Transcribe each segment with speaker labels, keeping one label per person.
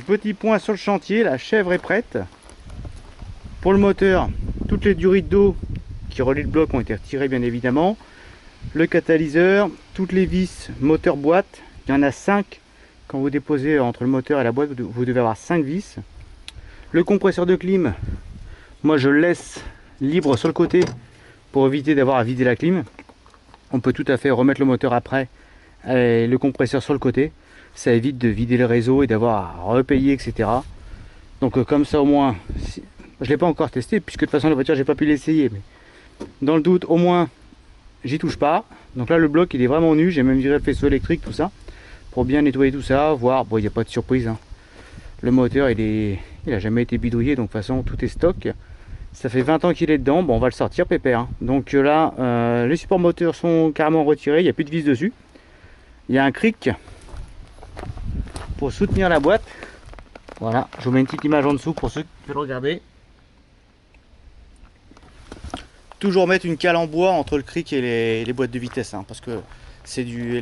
Speaker 1: petit point sur le chantier, la chèvre est prête. Pour le moteur, toutes les durites d'eau qui relient le bloc ont été retirées bien évidemment. Le catalyseur, toutes les vis moteur boîte, il y en a 5. Quand vous déposez entre le moteur et la boîte, vous devez avoir 5 vis. Le compresseur de clim, moi je le laisse libre sur le côté pour éviter d'avoir à vider la clim. On peut tout à fait remettre le moteur après et le compresseur sur le côté. Ça évite de vider le réseau et d'avoir à repayer, etc. Donc comme ça au moins, je ne l'ai pas encore testé puisque de toute façon la voiture j'ai pas pu l'essayer. Mais dans le doute, au moins j'y touche pas. Donc là le bloc il est vraiment nu, j'ai même viré le faisceau électrique, tout ça, pour bien nettoyer tout ça, voir, bon il n'y a pas de surprise. Hein. Le moteur il a jamais été bidouillé, donc de toute façon tout est stock. Ça fait 20 ans qu'il est dedans, bon on va le sortir pépère. Hein. Donc là, les supports moteurs sont carrément retirés, il n'y a plus de vis dessus. Il y a un cric pour soutenir la boîte. Voilà, je vous mets une petite image en dessous pour ceux qui veulent regarder. Toujours mettre une cale en bois entre le cric et les boîtes de vitesse, hein, parce que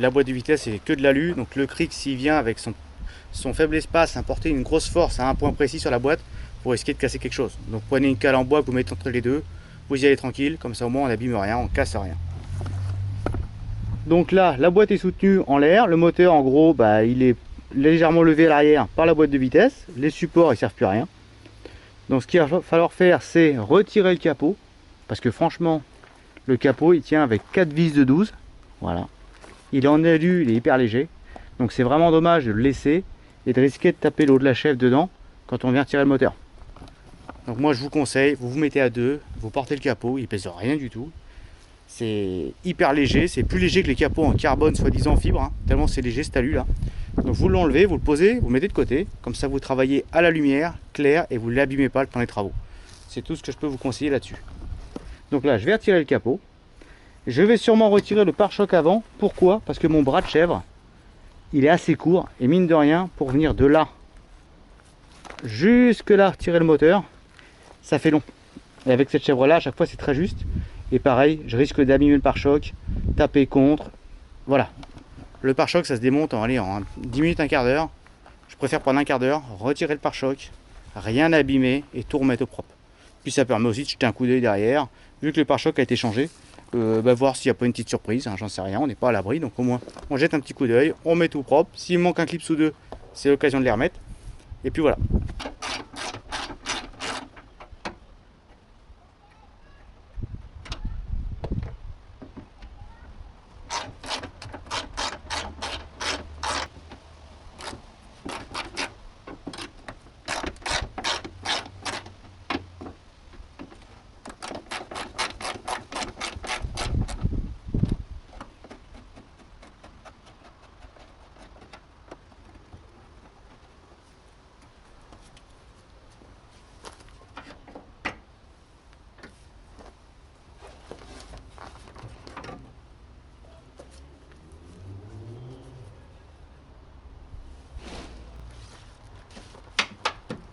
Speaker 1: la boîte de vitesse c'est que de l'alu, donc le cric s'il vient avec son faible espace importer une grosse force à un point précis sur la boîte, vous risquez de casser quelque chose. Donc prenez une cale en bois que vous mettez entre les deux, vous y allez tranquille, comme ça au moins on n'abîme rien, on casse rien. Donc là la boîte est soutenue en l'air, le moteur en gros il est légèrement levé à l'arrière par la boîte de vitesse, les supports ils servent plus à rien. Donc ce qu'il va falloir faire c'est retirer le capot, parce que franchement le capot il tient avec 4 vis de 12, voilà. Il est en alu, il est hyper léger, donc c'est vraiment dommage de le laisser et de risquer de taper l'eau de la chèvre dedans quand on vient tirer le moteur. Donc moi je vous conseille, vous vous mettez à deux, vous portez le capot, il pèse rien du tout. C'est hyper léger, c'est plus léger que les capots en carbone soi-disant fibre, hein, tellement c'est léger cet alu là. Donc vous l'enlevez, vous le posez, vous le mettez de côté, comme ça vous travaillez à la lumière, clair, et vous ne l'abîmez pas pendant les travaux. C'est tout ce que je peux vous conseiller là-dessus. Donc là je vais retirer le capot. Je vais sûrement retirer le pare-choc avant. Pourquoi? Parce que mon bras de chèvre, il est assez court, et mine de rien, pour venir de là jusque là, retirer le moteur, ça fait long. Et avec cette chèvre là, à chaque fois c'est très juste. Et pareil, je risque d'abîmer le pare-choc, taper contre. Voilà. Le pare-choc ça se démonte en 10 minutes, un quart d'heure. Je préfère prendre un quart d'heure, retirer le pare-choc, rien abîmer et tout remettre au propre. Puis ça permet aussi de jeter un coup d'œil derrière, vu que le pare-choc a été changé, voir s'il n'y a pas une petite surprise, hein, j'en sais rien, on n'est pas à l'abri, donc au moins on jette un petit coup d'œil, on met tout propre. S'il manque un clip ou deux, c'est l'occasion de les remettre. Et puis voilà.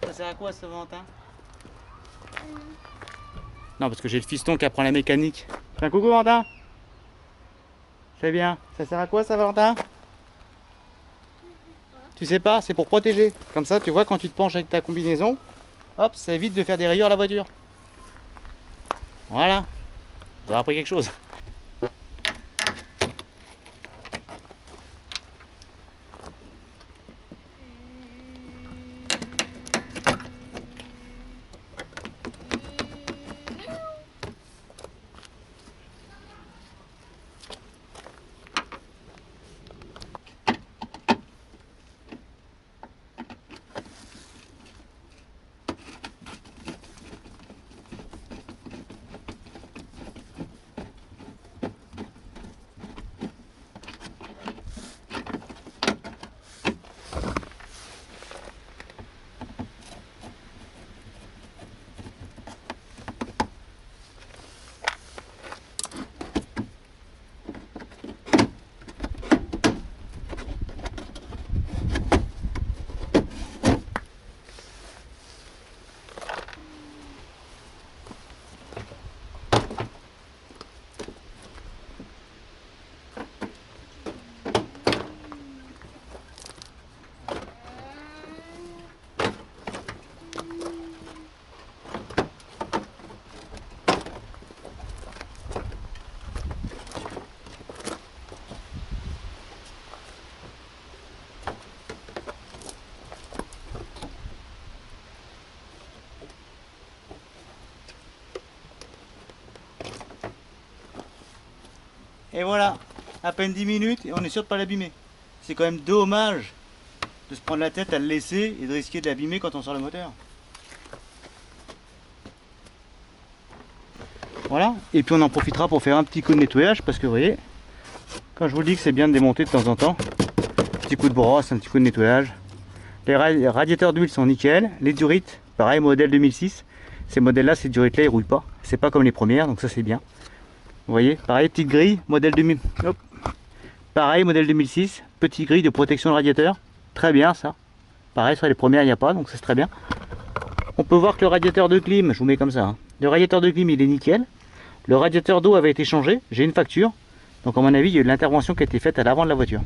Speaker 1: Ça sert à quoi ce Valentin? Non, parce que j'ai le fiston qui apprend la mécanique. Fais un coucou Valentin. Très bien. Ça sert à quoi ça Valentin? Tu sais pas, c'est pour protéger. Comme ça, tu vois, quand tu te penches avec ta combinaison, hop, ça évite de faire des rayures à la voiture. Voilà. Tu as appris quelque chose. Et voilà, à peine 10 minutes et on est sûr de pas l'abîmer. C'est quand même dommage de se prendre la tête à le laisser et de risquer de l'abîmer quand on sort le moteur. Voilà, et puis on en profitera pour faire un petit coup de nettoyage parce que vous voyez, quand je vous dis que c'est bien de démonter de temps en temps, petit coup de brosse, un petit coup de nettoyage. Les radiateurs d'huile sont nickel, les durites, pareil, modèle 2006. Ces modèles là, ces durites là, ils rouillent pas, c'est pas comme les premières, donc ça c'est bien. Vous voyez, pareil, petite grille, modèle 2000. Hop. Pareil, modèle 2006, petite grille de protection de radiateur, très bien ça. Pareil, sur les premières il n'y a pas, donc ça c'est très bien. On peut voir que le radiateur de clim, je vous mets comme ça, hein. Le radiateur de clim il est nickel. Le radiateur d'eau avait été changé, j'ai une facture. Donc à mon avis, il y a eu de l'intervention qui a été faite à l'avant de la voiture.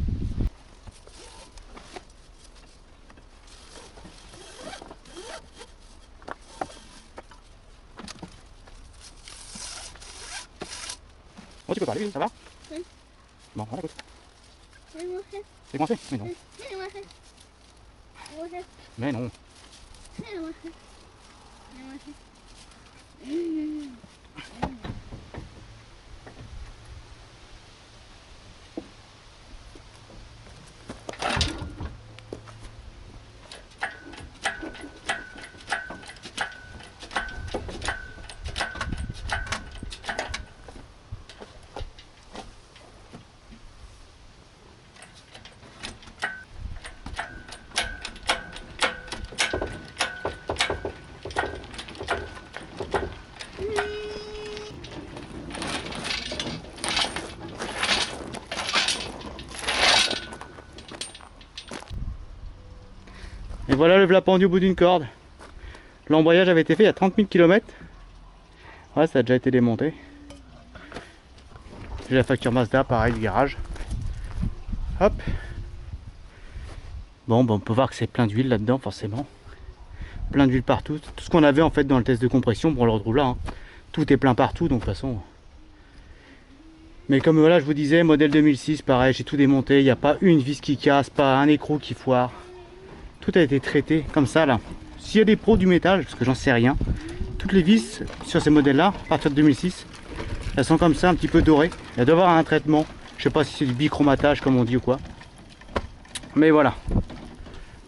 Speaker 1: Oh, tu peux parler, ça va? Oui. Bon, voilà, écoute. C'est coincé? Mais non. Mais non. Et voilà le plat pendu au bout d'une corde. L'embrayage avait été fait il y a 30 000 km. Ouais, ça a déjà été démonté. J'ai la facture Mazda, pareil, du garage. Hop. Bon, on peut voir que c'est plein d'huile là-dedans, forcément. Plein d'huile partout. Tout ce qu'on avait en fait dans le test de compression, bon, on le retrouve là. Hein. Tout est plein partout, donc de toute façon. Mais comme voilà, je vous disais, modèle 2006, pareil, j'ai tout démonté. Il n'y a pas une vis qui casse, pas un écrou qui foire. Tout a été traité comme ça là. S'il y a des pros du métal, parce que j'en sais rien, toutes les vis sur ces modèles là, à partir de 2006, elles sont comme ça, un petit peu dorées. Elles doivent avoir un traitement. Je sais pas si c'est du bichromatage comme on dit ou quoi. Mais voilà.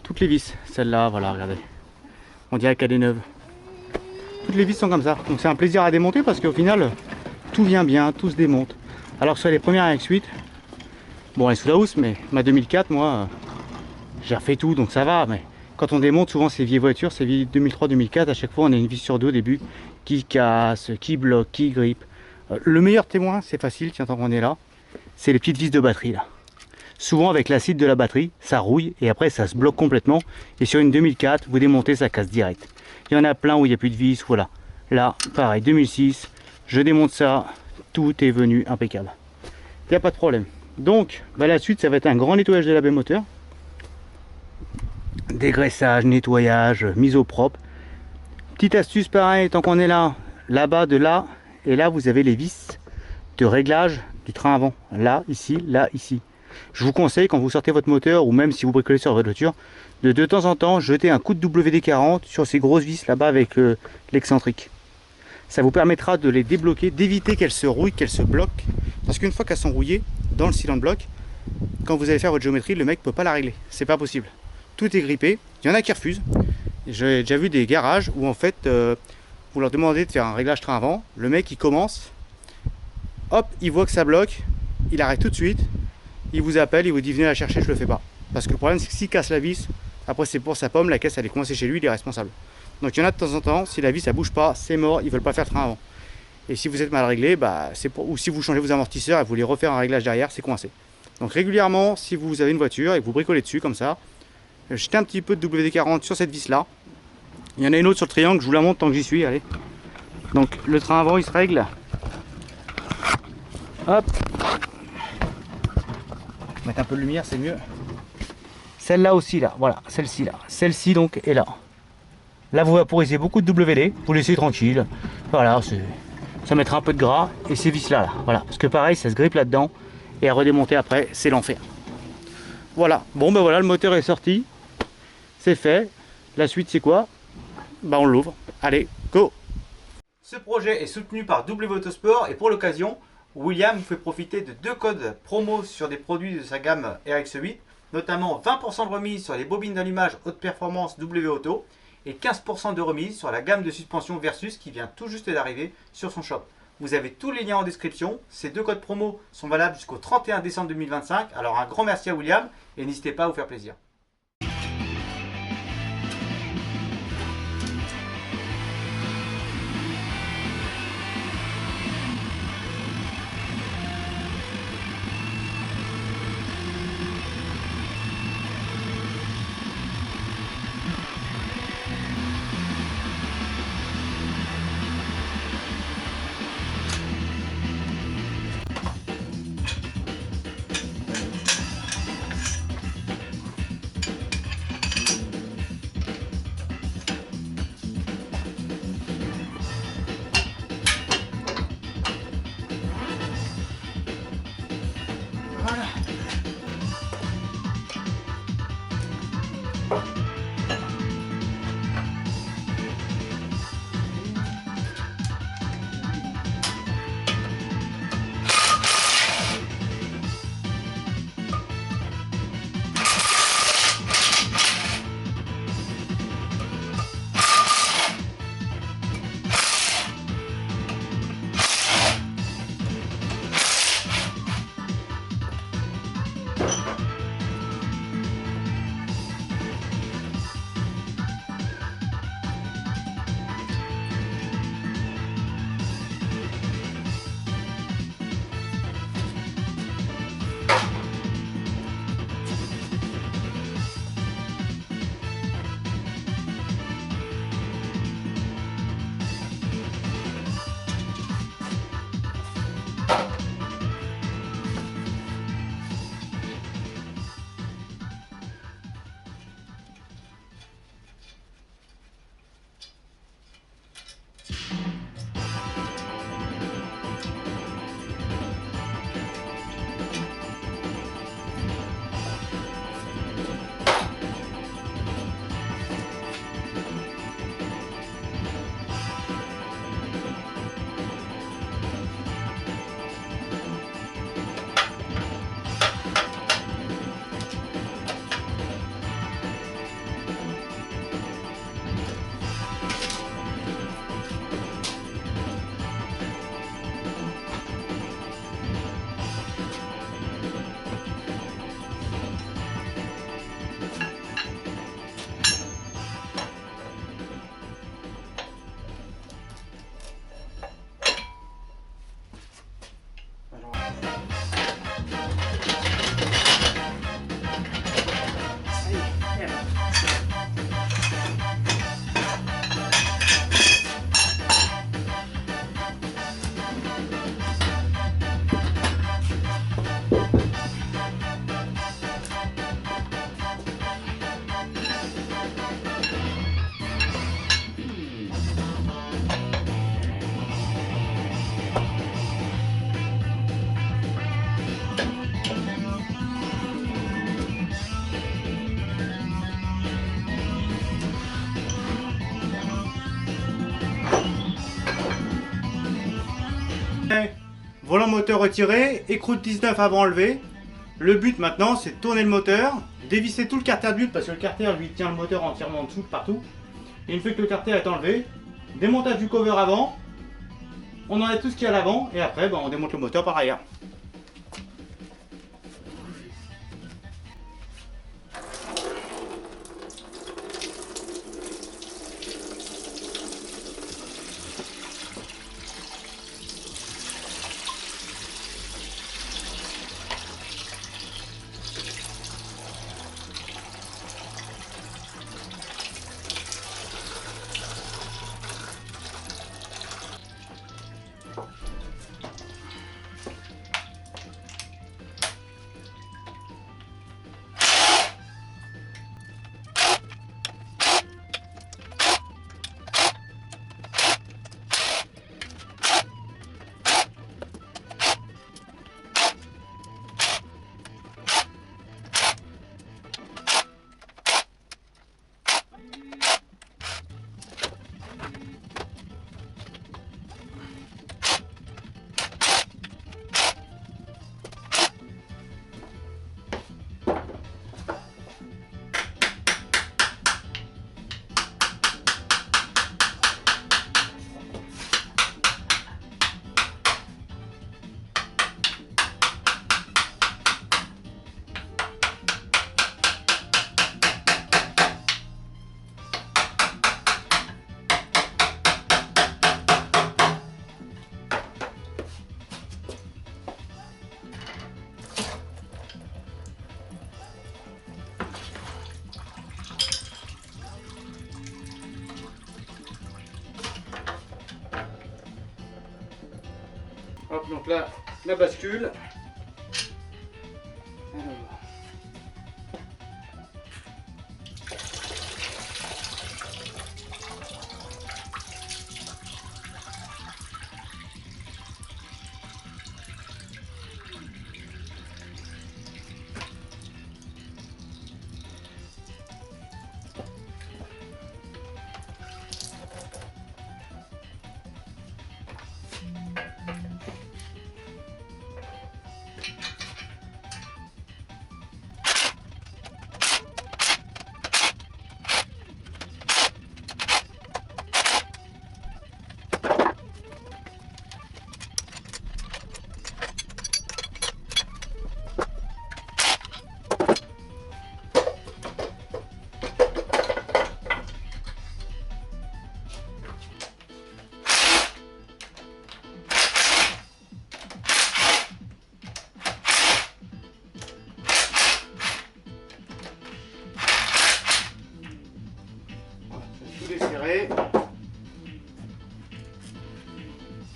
Speaker 1: Toutes les vis, celle-là, voilà, regardez. On dirait qu'elle est neuve. Toutes les vis sont comme ça. Donc c'est un plaisir à démonter parce qu'au final, tout vient bien, tout se démonte. Alors que sur les premières RX8, bon, elle est sous la housse, mais ma 2004, moi, j'ai refait tout, donc ça va. Mais quand on démonte, souvent ces vieilles voitures, ces vieilles 2003-2004, à chaque fois on a une vis sur deux au début qui casse, qui bloque, qui grippe. Le meilleur témoin, c'est facile, tiens, tant qu'on est là, c'est les petites vis de batterie là. Souvent avec l'acide de la batterie, ça rouille et après ça se bloque complètement. Et sur une 2004, vous démontez, ça casse direct. Il y en a plein où il n'y a plus de vis, voilà. Là, pareil, 2006, je démonte ça, tout est venu impeccable. Il n'y a pas de problème. Donc, la suite, ça va être un grand nettoyage de la baie moteur. Dégraissage, nettoyage, mise au propre. Petite astuce pareil, tant qu'on est là, là-bas, de là, et là, vous avez les vis de réglage du train avant. Là, ici, là, ici. Je vous conseille, quand vous sortez votre moteur, ou même si vous bricolez sur votre voiture, de temps en temps, jeter un coup de WD-40 sur ces grosses vis là-bas avec l'excentrique. Ça vous permettra de les débloquer, d'éviter qu'elles se rouillent, qu'elles se bloquent. Parce qu'une fois qu'elles sont rouillées dans le cylinder bloc, quand vous allez faire votre géométrie, le mec ne peut pas la régler. C'est pas possible. Tout est grippé. Il y en a qui refusent. J'ai déjà vu des garages où en fait, vous leur demandez de faire un réglage train avant. Le mec il commence, hop, il voit que ça bloque, il arrête tout de suite. Il vous appelle, il vous dit venez la chercher, je le fais pas. Parce que le problème c'est que s'il casse la vis, après c'est pour sa pomme, la caisse elle est coincée chez lui, il est responsable. Donc il y en a de temps en temps, si la vis ça bouge pas, c'est mort, ils veulent pas faire le train avant. Et si vous êtes mal réglé, ou si vous changez vos amortisseurs et vous voulez refaire un réglage derrière, c'est coincé. Donc régulièrement, si vous avez une voiture et que vous bricolez dessus comme ça, jetez un petit peu de WD-40 sur cette vis là. Il y en a une autre sur le triangle, je vous la montre tant que j'y suis, allez. Donc le train avant il se règle. Hop. Mettre un peu de lumière, c'est mieux. Celle-là aussi, là, voilà, celle-ci là. Celle-ci donc est là. Là vous vaporisez beaucoup de WD, vous laissez tranquille. Voilà, ça mettra un peu de gras. Et ces vis là, voilà. Parce que pareil, ça se grippe là-dedans. Et à redémonter après, c'est l'enfer. Voilà, bon ben voilà, le moteur est sorti. C'est fait. La suite c'est quoi? On l'ouvre. Allez, go! Ce projet est soutenu par W Autosport et pour l'occasion, William vous fait profiter de 2 codes promo sur des produits de sa gamme RX8, notamment 20% de remise sur les bobines d'allumage haute performance W-Auto et 15% de remise sur la gamme de suspension Versus qui vient tout juste d'arriver sur son shop. Vous avez tous les liens en description. Ces 2 codes promo sont valables jusqu'au 31 décembre 2025. Alors un grand merci à William et n'hésitez pas à vous faire plaisir. Voilà. Volant moteur retiré, écrou de 19 avant enlevé. Le but maintenant c'est de tourner le moteur, dévisser tout le carter de but parce que le carter lui tient le moteur entièrement en dessous partout. Et une fois que le carter est enlevé, démontage du cover avant, on enlève tout ce qu'il y a à l'avant et après on démonte le moteur par arrière. Hop, donc là, la bascule. Alors. Desserré.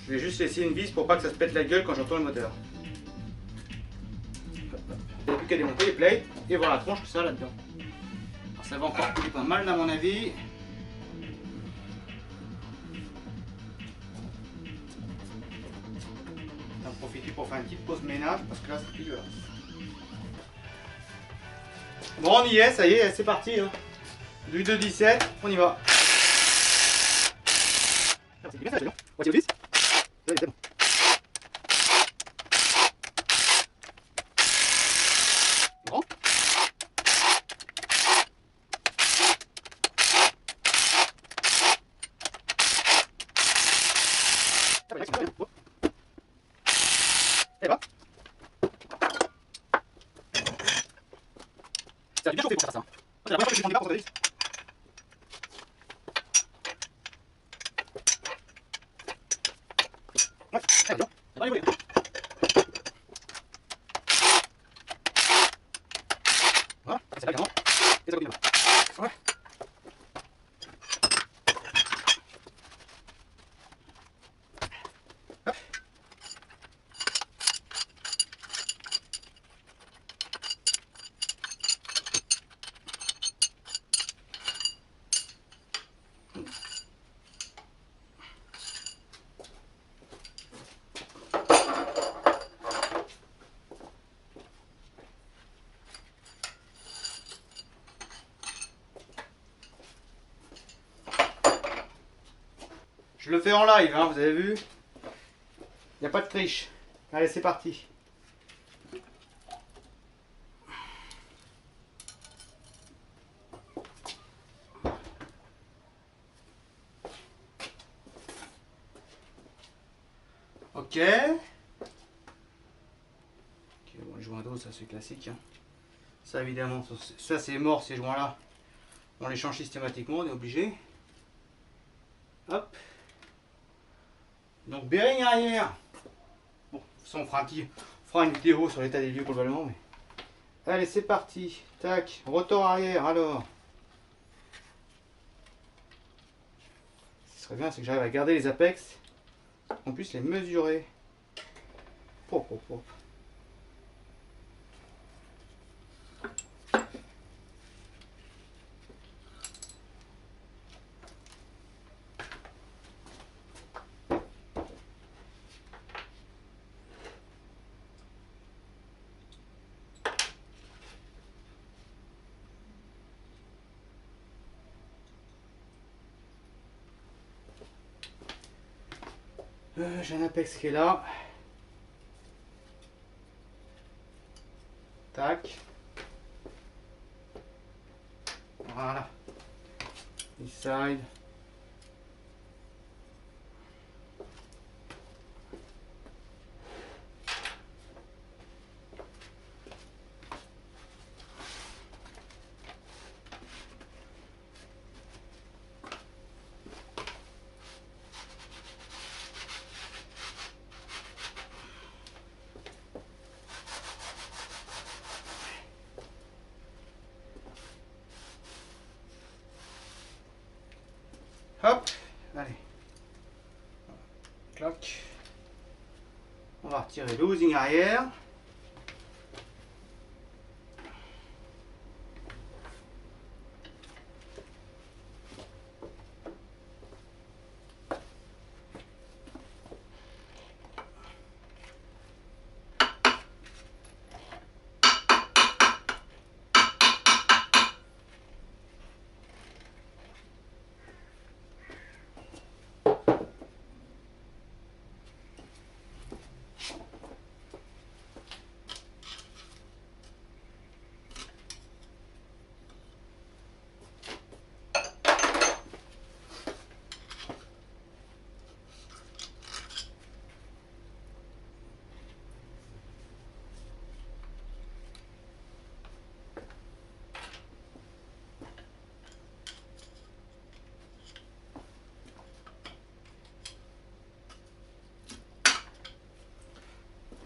Speaker 1: Je vais juste laisser une vis pour pas que ça se pète la gueule quand j'entends le moteur. Il n'y a plus qu'à démonter les plates et voir la tronche que ça a là-dedans. Alors ça va encore couler pas mal à mon avis. On va en profiter pour faire une petite pause ménage parce que là c'est plus dégueulasse. Bon, on y est, ça y est, c'est parti. Hein. Du 2,17, on y va. C'est bien ça, c'est bon. Moitié au vis. C'est bon. Bon. Et va. Ça a bien chauffé pour faire ça. C'est la première fois que je prends des barres pour ton vis. Ouais, très bien. Allez, voyez. Voilà, c'est là, évidemment. Et ça continue. Ouais. Hop. Je le fais en live, hein, vous avez vu. Il n'y a pas de triche. Allez, c'est parti. Ok. Bon, les joints d'eau, ça c'est classique. Hein. Ça évidemment, ça c'est mort ces joints là. On les change systématiquement, on est obligé. Hop. Donc bearing arrière. Bon, ça on fera une vidéo sur l'état des lieux globalement. Mais... Allez, c'est parti. Tac, rotor arrière alors. Ce qui serait bien, c'est que j'arrive à garder les apex. Qu'on puisse les mesurer. Hop, hop, hop. J'ai un apex qui est là. Tac. Voilà. Inside. Hop, allez. Clac. On va retirer le housing arrière.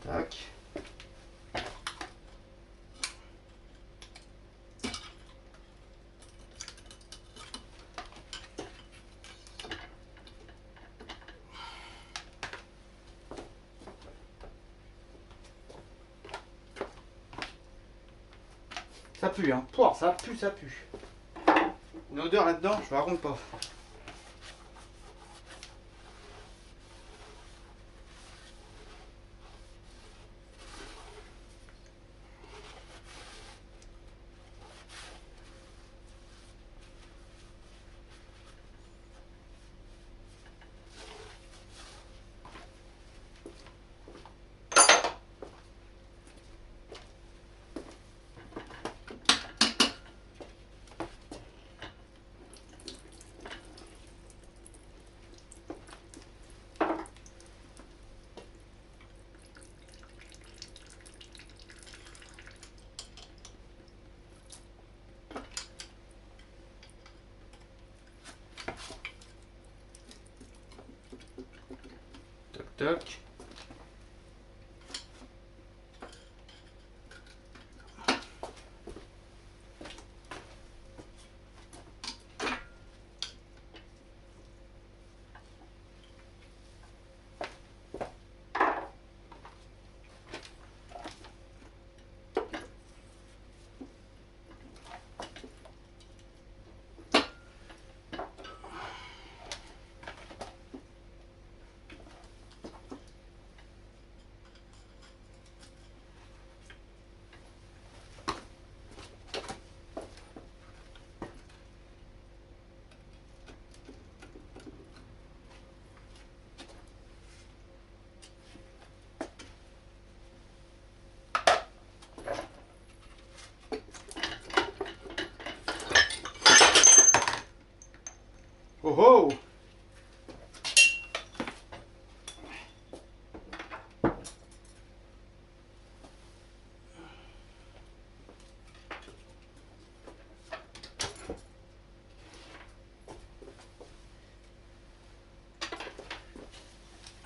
Speaker 1: Tac. Ça pue, hein. Pouah, ça pue, ça pue. Une odeur là-dedans, je vous raconte pas. Toc toc. Oh oh!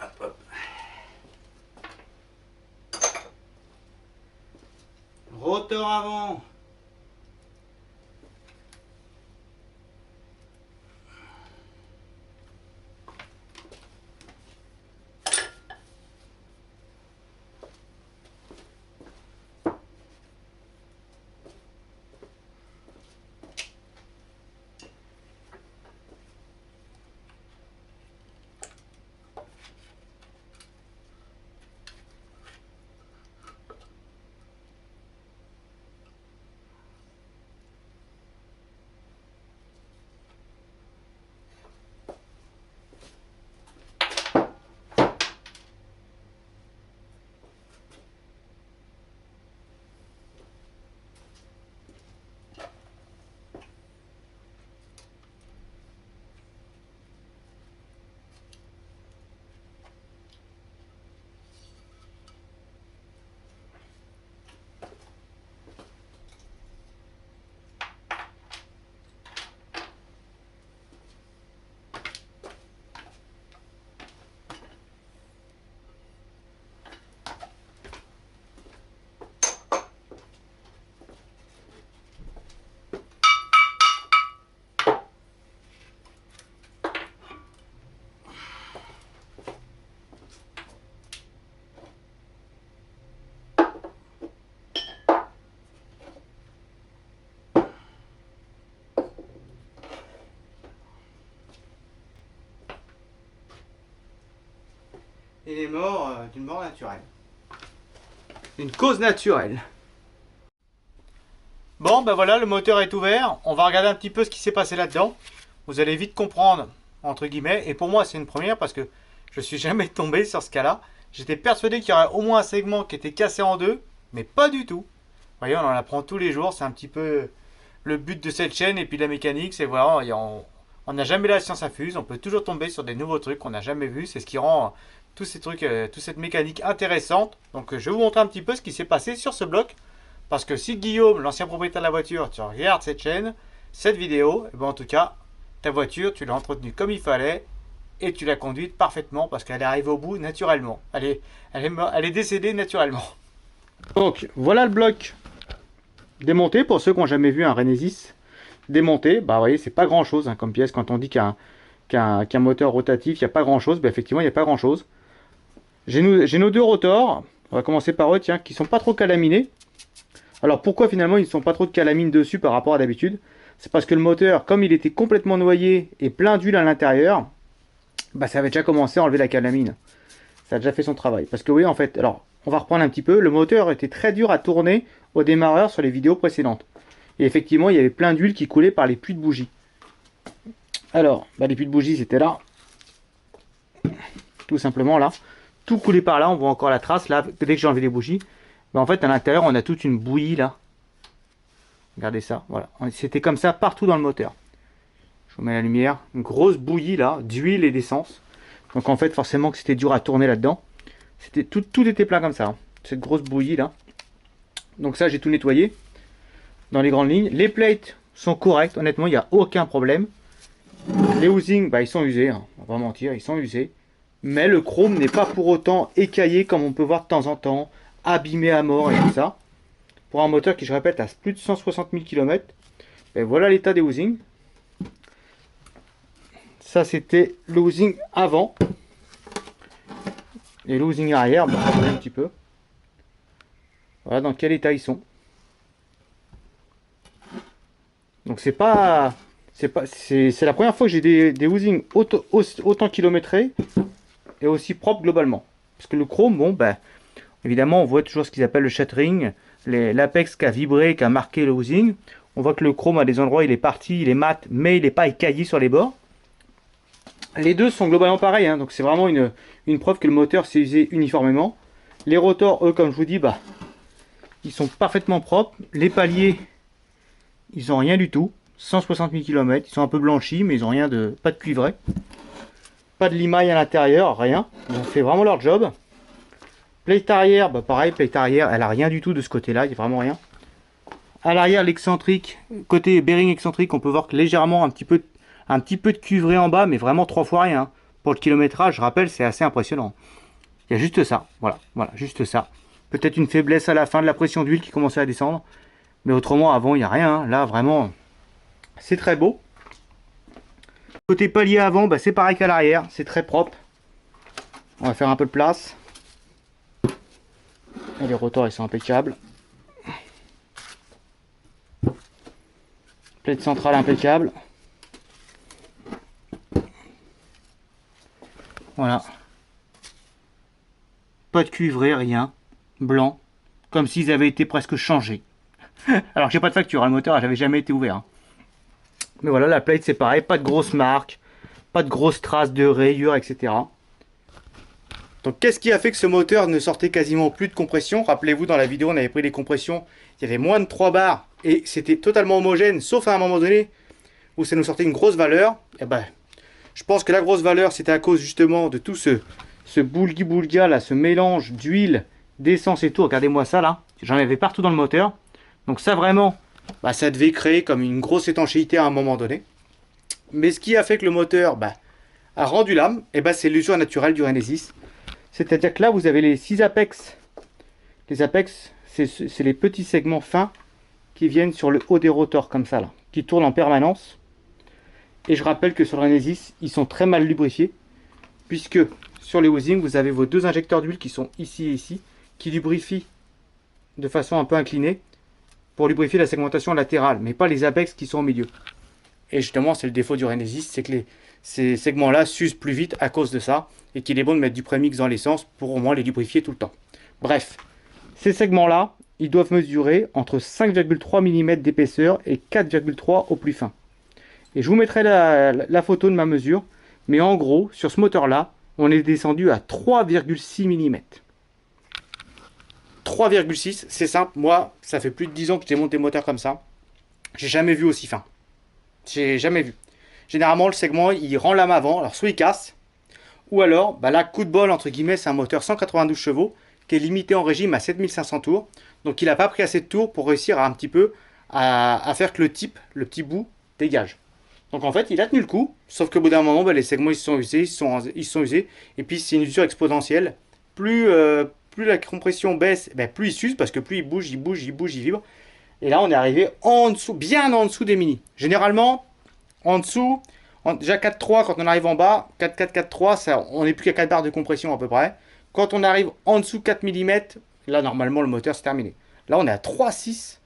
Speaker 1: Hop hop. Rotor avant. Il est mort d'une mort naturelle. Une cause naturelle. Bon, ben voilà, le moteur est ouvert. On va regarder un petit peu ce qui s'est passé là-dedans. Vous allez vite comprendre, entre guillemets. Et pour moi, c'est une première parce que je suis jamais tombé sur ce cas-là. J'étais persuadé qu'il y aurait au moins un segment qui était cassé en deux, mais pas du tout. Vous voyez, on en apprend tous les jours. C'est un petit peu le but de cette chaîne et puis la mécanique. C'est voilà, on n'a jamais la science infuse. On peut toujours tomber sur des nouveaux trucs qu'on n'a jamais vus. C'est ce qui rend tous ces trucs, toute cette mécanique intéressante. Donc, je vais vous montrer un petit peu ce qui s'est passé sur ce bloc. Parce que si Guillaume, l'ancien propriétaire de la voiture, tu regardes cette chaîne, cette vidéo, et ben en tout cas, ta voiture, tu l'as entretenue comme il fallait et tu l'as conduite parfaitement parce qu'elle est arrivée au bout naturellement. Elle est décédée naturellement. Donc, voilà le bloc démonté. Pour ceux qui n'ont jamais vu un Renesis démonté, bah vous voyez, c'est pas grand chose hein, comme pièce. Quand on dit qu'un moteur rotatif, il n'y a pas grand chose, bah, effectivement, il n'y a pas grand chose. J'ai nos deux rotors. On va commencer par eux, tiens, qui sont pas trop calaminés. Alors pourquoi finalement ils ne sont pas trop de calamine dessus par rapport à d'habitude? C'est parce que le moteur, comme il était complètement noyé et plein d'huile à l'intérieur, bah ça avait déjà commencé à enlever la calamine. Ça a déjà fait son travail. Parce que oui, en fait, alors on va reprendre un petit peu. Le moteur était très dur à tourner au démarreur sur les vidéos précédentes. Et effectivement, il y avait plein d'huile qui coulait par les puits de bougie. Alors, bah, les puits de bougie, c'était là. Tout simplement là. Tout coulait par là. On voit encore la trace là, dès que j'ai enlevé les bougies. Mais en fait, à l'intérieur, on a toute une bouillie là. Regardez ça, voilà. C'était comme ça partout dans le moteur. Je vous mets la lumière. Une grosse bouillie là, d'huile et d'essence. Donc en fait, forcément que c'était dur à tourner là-dedans. Tout était plein comme ça. Hein. Cette grosse bouillie là. Donc ça, j'ai tout nettoyé. Dans les grandes lignes. Les plates sont correctes. Honnêtement, il n'y a aucun problème. Les housings, bah, ils sont usés. Hein. On va pas mentir, ils sont usés. Mais le chrome n'est pas pour autant écaillé comme on peut voir de temps en temps. Abîmé à mort et tout ça. Pour un moteur qui, je répète, a plus de 160 000 km. Et voilà l'état des housings. Ça, c'était le housing avant. Et le housing arrière, bon, on va voir un petit peu. Voilà dans quel état ils sont. Donc c'est la première fois que j'ai des housings autant kilométrés et aussi propres globalement. Parce que le chrome, bon, ben, évidemment, on voit toujours ce qu'ils appellent le shattering, l'apex qui a vibré, qui a marqué le housing. On voit que le chrome à des endroits il est parti, il est mat, mais il n'est pas écaillé sur les bords. Les deux sont globalement pareils, hein, donc c'est vraiment une preuve que le moteur s'est usé uniformément. Les rotors, eux, comme je vous dis, bah, ils sont parfaitement propres. Les paliers, ils n'ont rien du tout. 160 000 km, ils sont un peu blanchis, mais ils n'ont rien de. Pas de cuivré. Pas de limaille à l'intérieur, rien. Ils ont fait vraiment leur job. Plate arrière, bah pareil, plate arrière, elle a rien du tout de ce côté-là, il n'y a vraiment rien. À l'arrière, l'excentrique, côté bearing excentrique, on peut voir que légèrement un petit peu de cuivré en bas, mais vraiment 3 fois rien. Pour le kilométrage, je rappelle, c'est assez impressionnant. Il y a juste ça, voilà, juste ça. Peut-être une faiblesse à la fin de la pression d'huile qui commençait à descendre. Mais autrement, avant, il n'y a rien. Hein. Là, vraiment, c'est très beau. Côté palier avant, bah, c'est pareil qu'à l'arrière, c'est très propre. On va faire un peu de place. Et les rotors, ils sont impeccables. Plate centrale impeccable. Voilà. Pas de cuivré, rien. Blanc. Comme s'ils avaient été presque changés. Alors que j'ai pas de facture, hein, le moteur j'avais jamais été ouvert. Hein. Mais voilà, la plate c'est pareil, pas de grosses marques, pas de grosses traces de rayures, etc. Donc qu'est-ce qui a fait que ce moteur ne sortait quasiment plus de compression? Rappelez-vous, dans la vidéo on avait pris les compressions, il y avait moins de 3 bars et c'était totalement homogène, sauf à un moment donné où ça nous sortait une grosse valeur. Et ben, je pense que la grosse valeur c'était à cause justement de tout ce boulgui-boulga là, ce mélange d'huile, d'essence et tout. Regardez-moi ça là, j'en avais partout dans le moteur. Donc ça vraiment, bah, ça devait créer comme une grosse étanchéité à un moment donné. Mais ce qui a fait que le moteur a rendu l'âme, et bah, c'est l'usure naturelle du Renesis. C'est-à-dire que là vous avez les 6 apex. Les apex, c'est les petits segments fins qui viennent sur le haut des rotors comme ça là, qui tournent en permanence. Et je rappelle que sur le Renesis, ils sont très mal lubrifiés, puisque sur les housings, vous avez vos 2 injecteurs d'huile qui sont ici et ici, qui lubrifient de façon un peu inclinée, pour lubrifier la segmentation latérale, mais pas les apex qui sont au milieu. Et justement, c'est le défaut du Renesis, c'est que ces segments-là s'usent plus vite à cause de ça, et qu'il est bon de mettre du prémix dans l'essence pour au moins les lubrifier tout le temps. Bref, ces segments-là, ils doivent mesurer entre 5,3 mm d'épaisseur et 4,3 au plus fin. Et je vous mettrai la photo de ma mesure, mais en gros, sur ce moteur-là, on est descendu à 3,6 mm. 3,6, c'est simple, moi, ça fait plus de 10 ans que j'ai monté moteur comme ça. J'ai jamais vu aussi fin. J'ai jamais vu. Généralement, le segment, il rend lame avant, alors soit il casse, ou alors, bah là, coup de bol, entre guillemets, c'est un moteur 192 chevaux, qui est limité en régime à 7500 tours. Donc il n'a pas pris assez de tours pour réussir à un petit peu à faire que le type, le petit bout, dégage. Donc en fait, il a tenu le coup, sauf qu'au bout d'un moment, bah, les segments ils se sont usés, ils se sont usés, et puis c'est une usure exponentielle. Plus la compression baisse, bah, plus il s'use, parce que plus il bouge, il bouge, il bouge, il vibre. Et là, on est arrivé en dessous, bien en dessous des mini. Généralement, en dessous, déjà 4.3, quand on arrive en bas, 4.4, 4.3, ça, on n'est plus qu'à 4 barres de compression à peu près. Quand on arrive en dessous 4 mm, là, normalement, le moteur, c'est terminé. Là, on est à 3.6,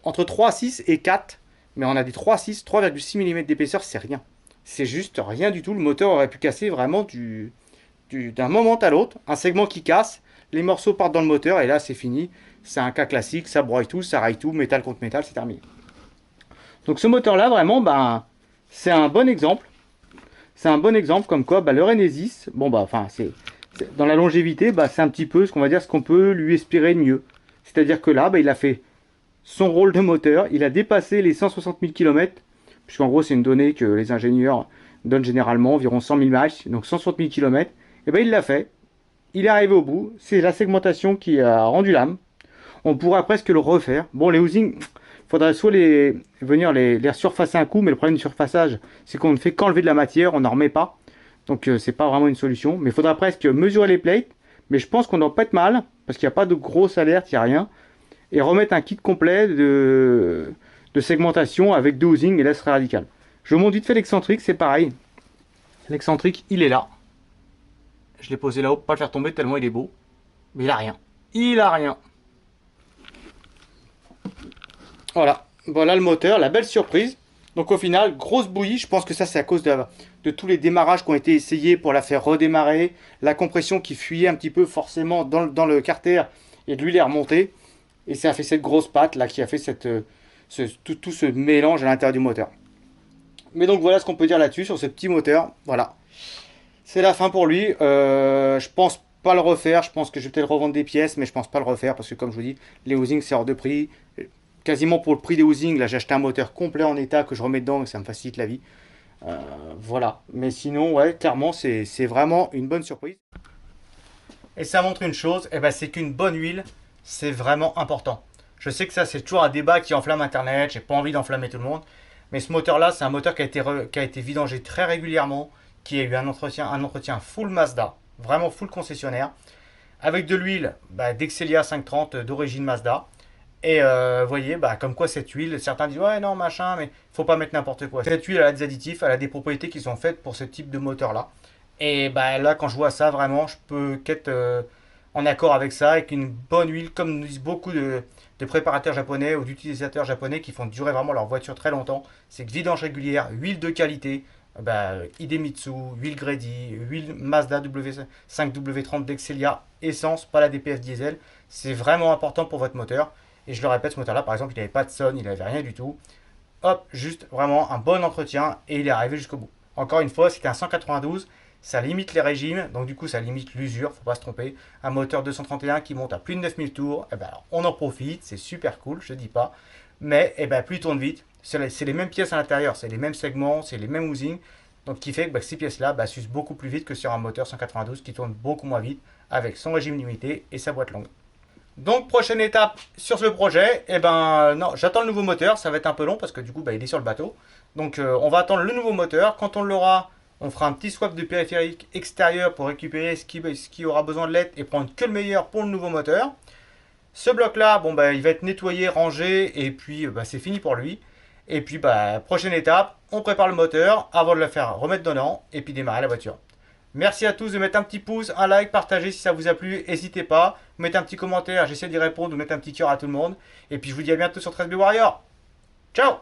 Speaker 1: entre 3.6 et 4, mais on a des 3.6, 3,6 mm d'épaisseur, c'est rien. C'est juste rien du tout. Le moteur aurait pu casser vraiment d'un moment à l'autre. Un segment qui casse, les morceaux partent dans le moteur, et là, c'est fini. C'est un cas classique, ça broye tout, ça raille tout, métal contre métal, c'est terminé. Donc ce moteur-là, vraiment, ben, c'est un bon exemple. C'est un bon exemple comme quoi le Renesis, bon bah enfin dans la longévité, bah, c'est un petit peu ce qu'on va dire, ce qu'on peut lui espérer de mieux. C'est-à-dire que là, bah, il a fait son rôle de moteur, il a dépassé les 160 000 km, puisqu'en gros c'est une donnée que les ingénieurs donnent généralement, environ 100 000 miles, donc 160 000 km, et ben il l'a fait, il est arrivé au bout, c'est la segmentation qui a rendu l'âme, on pourra presque le refaire. Bon, les housings, faudrait soit venir les surfacer un coup, mais le problème du surfaçage, c'est qu'on ne fait qu'enlever de la matière, on n'en remet pas. Donc c'est pas vraiment une solution. Mais il faudra presque mesurer les plates. Mais je pense qu'on doit pas être mal, parce qu'il n'y a pas de grosse alerte, il n'y a rien. Et remettre un kit complet de segmentation avec deux housings, et là ce serait radical. Je vous montre vite fait l'excentrique, c'est pareil. L'excentrique, il est là. Je l'ai posé là-haut pour pas le faire tomber tellement il est beau. Mais il a rien. Il a rien. Voilà, voilà le moteur, la belle surprise. Donc au final, grosse bouillie, je pense que ça c'est à cause de tous les démarrages qui ont été essayés pour la faire redémarrer, la compression qui fuyait un petit peu forcément dans le carter et de l'huile est remontée. Et ça a fait cette grosse patte là qui a fait tout ce mélange à l'intérieur du moteur. Mais donc voilà ce qu'on peut dire là-dessus, sur ce petit moteur. Voilà, c'est la fin pour lui. Je pense pas le refaire, je pense que je vais peut-être revendre des pièces, mais je pense pas le refaire parce que comme je vous dis, les housings c'est hors de prix. Quasiment pour le prix des housings, là j'ai acheté un moteur complet en état que je remets dedans et ça me facilite la vie. Voilà, mais sinon ouais, clairement c'est vraiment une bonne surprise. Et ça montre une chose, et ben, c'est qu'une bonne huile, c'est vraiment important. Je sais que ça c'est toujours un débat qui enflamme internet, j'ai pas envie d'enflammer tout le monde, mais ce moteur là c'est un moteur qui a été vidangé très régulièrement, qui a eu un entretien full Mazda, vraiment full concessionnaire, avec de l'huile d'Excelia 530 d'origine Mazda. Et vous voyez, comme quoi cette huile, certains disent ouais non machin, mais faut pas mettre n'importe quoi. Cette huile elle a des additifs, elle a des propriétés qui sont faites pour ce type de moteur là. Et là quand je vois ça vraiment, je peux qu'être en accord avec ça, avec une bonne huile, comme nous disent beaucoup de préparateurs japonais ou d'utilisateurs japonais qui font durer vraiment leur voiture très longtemps. C'est que vidange régulière, huile de qualité, Idemitsu, huile Grady, huile Mazda W5W30 d'Excelia, essence, pas la DPF diesel. C'est vraiment important pour votre moteur. Et je le répète, ce moteur-là, par exemple, il n'avait pas de sonne, il n'avait rien du tout. Hop, juste vraiment un bon entretien et il est arrivé jusqu'au bout. Encore une fois, c'était un 192, ça limite les régimes, donc du coup, ça limite l'usure, faut pas se tromper. Un moteur 231 qui monte à plus de 9000 tours, alors, on en profite, c'est super cool, je dis pas. Mais plus il tourne vite, c'est les mêmes pièces à l'intérieur, c'est les mêmes segments, c'est les mêmes housings. Donc, qui fait que ces pièces-là s'usent beaucoup plus vite que sur un moteur 192 qui tourne beaucoup moins vite avec son régime limité et sa boîte longue. Donc prochaine étape sur ce projet, non, j'attends le nouveau moteur, ça va être un peu long parce que du coup il est sur le bateau. Donc on va attendre le nouveau moteur, quand on l'aura, on fera un petit swap de périphérique extérieur pour récupérer ce qui aura besoin de l'aide et prendre que le meilleur pour le nouveau moteur. Ce bloc là, il va être nettoyé, rangé et puis c'est fini pour lui. Et puis prochaine étape, on prépare le moteur avant de le faire remettre dedans et puis démarrer la voiture. Merci à tous de mettre un petit pouce, un like, partager si ça vous a plu, n'hésitez pas, mettez un petit commentaire, j'essaie d'y répondre, ou mettre un petit cœur à tout le monde. Et puis je vous dis à bientôt sur 13B Warrior. Ciao!